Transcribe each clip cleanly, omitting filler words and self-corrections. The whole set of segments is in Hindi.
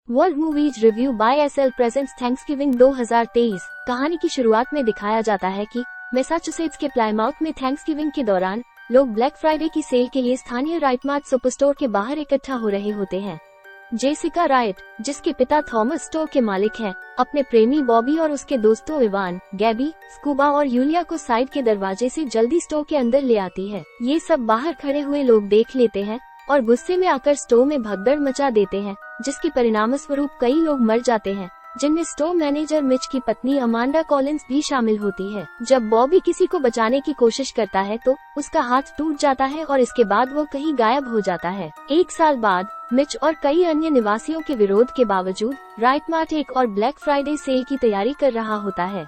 World movies review by SL presents Thanksgiving 2023। कहानी की शुरुआत में दिखाया जाता है कि मैसाचुसेट्स के प्लायमाउथ में थैंक्सगिविंग के दौरान लोग ब्लैक फ्राइडे की सेल के लिए स्थानीय राइटमार्ट सुपरस्टोर के बाहर इकट्ठा हो रहे होते हैं। जेसिका राइट, जिसके पिता थॉमस स्टोर के मालिक हैं, अपने प्रेमी बॉबी और उसके दोस्तों इवान, गैबी, स्कूबा और यूलिया को साइड के दरवाजे से जल्दी स्टोर के अंदर ले आती है। ये सब बाहर खड़े हुए लोग देख लेते हैं और गुस्से में आकर स्टोर में भगदड़ मचा देते हैं, जिसके परिणामस्वरूप कई लोग मर जाते हैं, जिनमें स्टोर मैनेजर मिच की पत्नी अमांडा कॉलिंस भी शामिल होती है। जब बॉबी किसी को बचाने की कोशिश करता है तो उसका हाथ टूट जाता है और इसके बाद वो कहीं गायब हो जाता है। 1 साल बाद मिच और कई अन्य निवासियों के विरोध के बावजूद राइटमार्ट एक और ब्लैक फ्राइडे सेल की तैयारी कर रहा होता है।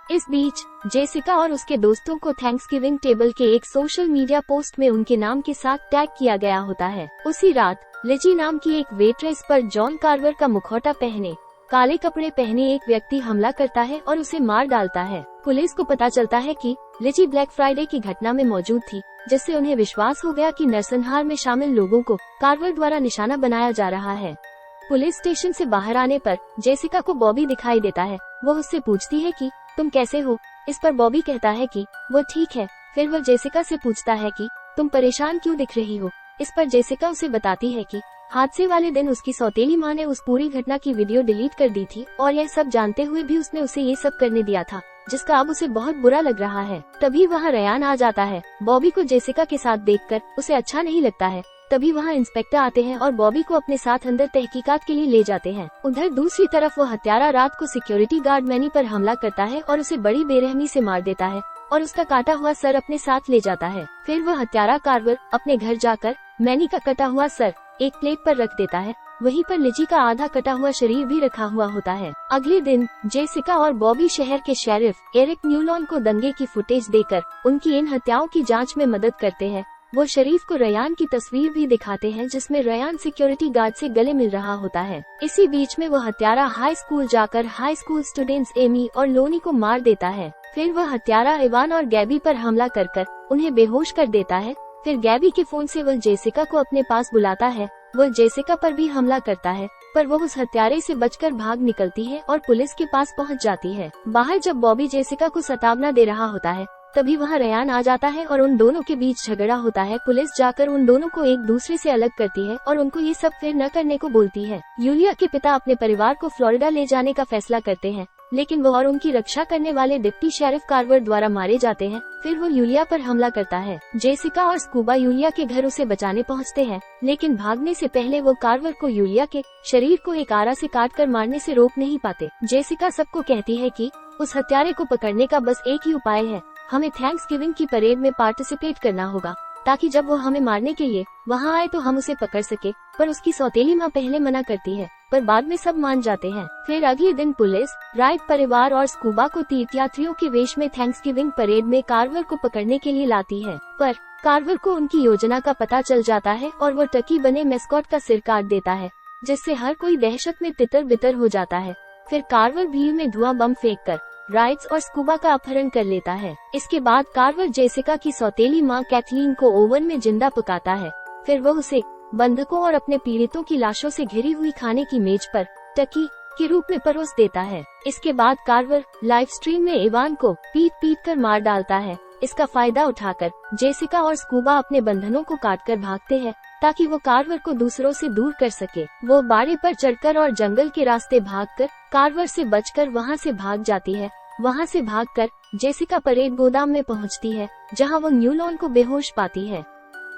इस बीच जेसिका और उसके दोस्तों को थैंक्सगिविंग टेबल के एक सोशल मीडिया पोस्ट में उनके नाम के साथ टैग किया गया होता है। उसी रात लिजी नाम की एक वेट्रेस पर जॉन कार्वर का मुखौटा पहने, काले कपड़े पहने एक व्यक्ति हमला करता है और उसे मार डालता है। पुलिस को पता चलता है कि लिजी ब्लैक फ्राइडे की घटना में मौजूद थी, जिससे उन्हें विश्वास हो गया कि नरसंहार में शामिल लोगों को कार्वर द्वारा निशाना बनाया जा रहा है। पुलिस स्टेशन से बाहर आने पर जेसिका को बॉबी दिखाई देता है। वो उससे पूछती है कि तुम कैसे हो। इस पर बॉबी कहता है कि वो ठीक है। फिर वह जेसिका से पूछता है कि तुम परेशान क्यों दिख रही हो। इस पर जेसिका उसे बताती है कि हादसे वाले दिन उसकी सौतेली माँ ने उस पूरी घटना की वीडियो डिलीट कर दी थी और यह सब जानते हुए भी उसने उसे ये सब करने दिया था, जिसका अब उसे बहुत बुरा लग रहा है। तभी वहाँ रयान आ जाता है। बॉबी को जेसिका के साथ देखकर उसे अच्छा नहीं लगता है। तभी वहाँ इंस्पेक्टर आते हैं और बॉबी को अपने साथ अंदर तहकीकात के लिए ले जाते हैं। उधर दूसरी तरफ वो हत्यारा रात को सिक्योरिटी गार्ड मैनी पर हमला करता है और उसे बड़ी बेरहमी से मार देता है और उसका काटा हुआ सर अपने साथ ले जाता है। फिर वह हत्यारा कार्वर अपने घर जाकर मैनी का कटा हुआ सर एक प्लेट पर रख देता है। वहीं पर लिजी का आधा कटा हुआ शरीर भी रखा हुआ होता है। अगले दिन जेसिका और बॉबी शहर के शेरिफ एरिक न्यूलॉन को दंगे की फुटेज देकर उनकी इन हत्याओं की जांच में मदद करते हैं। वो शरीफ को रयान की तस्वीर भी दिखाते हैं, जिसमें रयान सिक्योरिटी गार्ड से गले मिल रहा होता है। इसी बीच में वो हत्यारा हाई स्कूल जाकर हाई स्कूल स्टूडेंट्स एमी और लोनी को मार देता है। फिर वह हत्यारा इवान और गैबी पर हमला कर उन्हें बेहोश कर देता है। फिर गैबी के फोन से वह जेसिका को अपने पास बुलाता है। वह जेसिका पर भी हमला करता है, पर वह उस हत्यारे से बचकर भाग निकलती है और पुलिस के पास पहुंच जाती है। बाहर जब बॉबी जेसिका को सतावना दे रहा होता है, तभी वहाँ रयान आ जाता है और उन दोनों के बीच झगड़ा होता है। पुलिस जाकर उन दोनों को एक दूसरे से अलग करती है और उनको ये सब फिर न करने को बोलती है। यूलिया के पिता अपने परिवार को फ्लोरिडा ले जाने का फैसला करते हैं, लेकिन वो और उनकी रक्षा करने वाले डिप्टी शेरिफ कार्वर द्वारा मारे जाते हैं। फिर वो यूलिया पर हमला करता है। जेसिका और स्कूबा यूलिया के घर उसे बचाने पहुंचते हैं, लेकिन भागने से पहले वो कार्वर को यूलिया के शरीर को एक आरा से काटकर मारने से रोक नहीं पाते। जेसिका सबको कहती है कि उस हत्यारे को पकड़ने का बस एक ही उपाय है, हमें थैंक्सगिविंग की परेड में पार्टिसिपेट करना होगा, ताकि जब वो हमें मारने के लिए वहाँ आए तो हम उसे पकड़ सके। पर उसकी सौतेली माँ पहले मना करती है, पर बाद में सब मान जाते हैं। फिर अगले दिन पुलिस राइट परिवार और स्कूबा को तीर्थयात्रियों के वेश में थैंक्सगिविंग परेड में कार्वर को पकड़ने के लिए लाती है, पर कार्वर को उनकी योजना का पता चल जाता है और वो टकी बने मेस्कॉट का सिर काट देता है, जिससे हर कोई दहशत में तितर बितर हो जाता है। फिर कार्वर भीड़ में धुआं बम फेंक कर राइट्स और स्कूबा का अपहरण कर लेता है। इसके बाद कार्वर जेसिका की सौतेली माँ कैथलीन को ओवन में जिंदा पकाता है। फिर वह उसे बंधकों और अपने पीड़ितों की लाशों से घिरी हुई खाने की मेज पर टकी के रूप में परोस देता है। इसके बाद कार्वर लाइव स्ट्रीम में इवान को पीट कर मार डालता है। इसका फायदा उठाकर जेसिका और स्कूबा अपने बंधनों को काटकर भागते हैं, ताकि वो कार्वर को दूसरों से दूर कर सके। वो बाड़े पर चढ़कर और जंगल के रास्ते भागकर कार्वर से बचकर वहाँ से भाग जाती है। वहाँ से भागकर जेसिका परेड गोदाम में पहुँचती है, जहाँ वो न्यूलॉन को बेहोश पाती है।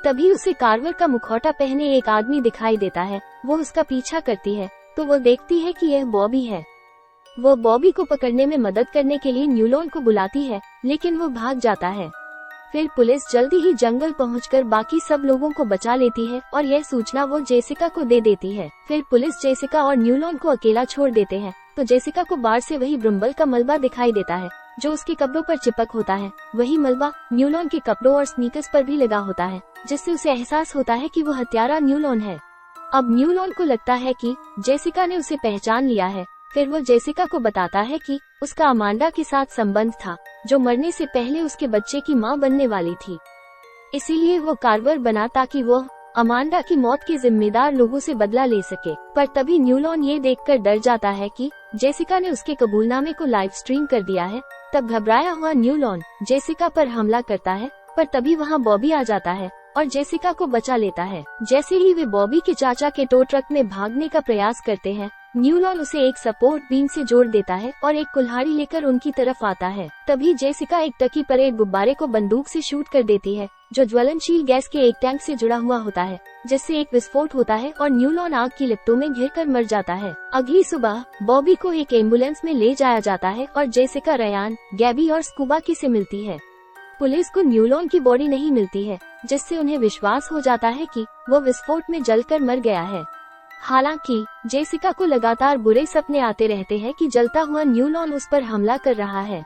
तभी उसे कार्वर का मुखौटा पहने एक आदमी दिखाई देता है। वो उसका पीछा करती है तो वो देखती है कि यह बॉबी है। वो बॉबी को पकड़ने में मदद करने के लिए न्यूलॉन को बुलाती है, लेकिन वो भाग जाता है। फिर पुलिस जल्दी ही जंगल पहुंचकर बाकी सब लोगों को बचा लेती है और यह सूचना वो जेसिका को दे देती है। फिर पुलिस जेसिका और न्यूलॉन को अकेला छोड़ देते हैं, तो जेसिका को बाहर से वही ब्रम्बल का मलबा दिखाई देता है, जो उसके कपड़ों पर चिपक होता है। वही मलबा न्यूलॉन के कपड़ों और स्नीकर्स पर भी लगा होता है, जिससे उसे एहसास होता है कि वो हत्यारा न्यूलॉन है। अब न्यूलॉन को लगता है कि जेसिका ने उसे पहचान लिया है। फिर वो जेसिका को बताता है कि उसका अमांडा के साथ संबंध था, जो मरने से पहले उसके बच्चे की माँ बनने वाली थी। इसीलिए वो कार्वर बना ताकि वो अमांडा की मौत के जिम्मेदार लोगों से बदला ले सके। पर तभी न्यूलॉन ये देखकर डर जाता है कि जेसिका ने उसके कबूलनामे को लाइव स्ट्रीम कर दिया है। तब घबराया हुआ न्यूलॉन जेसिका पर हमला करता है, पर तभी वहाँ बॉबी आ जाता है और जेसिका को बचा लेता है। जैसे ही वे बॉबी के चाचा के टो ट्रक में भागने का प्रयास करते हैं, न्यूलॉन उसे एक सपोर्ट बीम से जोड़ देता है और एक कुल्हाड़ी लेकर उनकी तरफ आता है। तभी जेसिका एक टकी पर एक गुब्बारे को बंदूक से शूट कर देती है, जो ज्वलनशील गैस के एक टैंक से जुड़ा हुआ होता है, जिससे एक विस्फोट होता है और न्यूलॉन आग की लिपटों में घिरकर मर जाता है। अगली सुबह बॉबी को एक एम्बुलेंस में ले जाया जाता है और जेसिका रयान, गैबी और स्कूबाकी से मिलती है। पुलिस को न्यूलॉन की बॉडी नहीं मिलती है, जिससे उन्हें विश्वास हो जाता है कि वो विस्फोट में जलकर मर गया है। हालांकि जेसिका को लगातार बुरे सपने आते रहते हैं कि जलता हुआ न्यूलॉन उस पर हमला कर रहा है।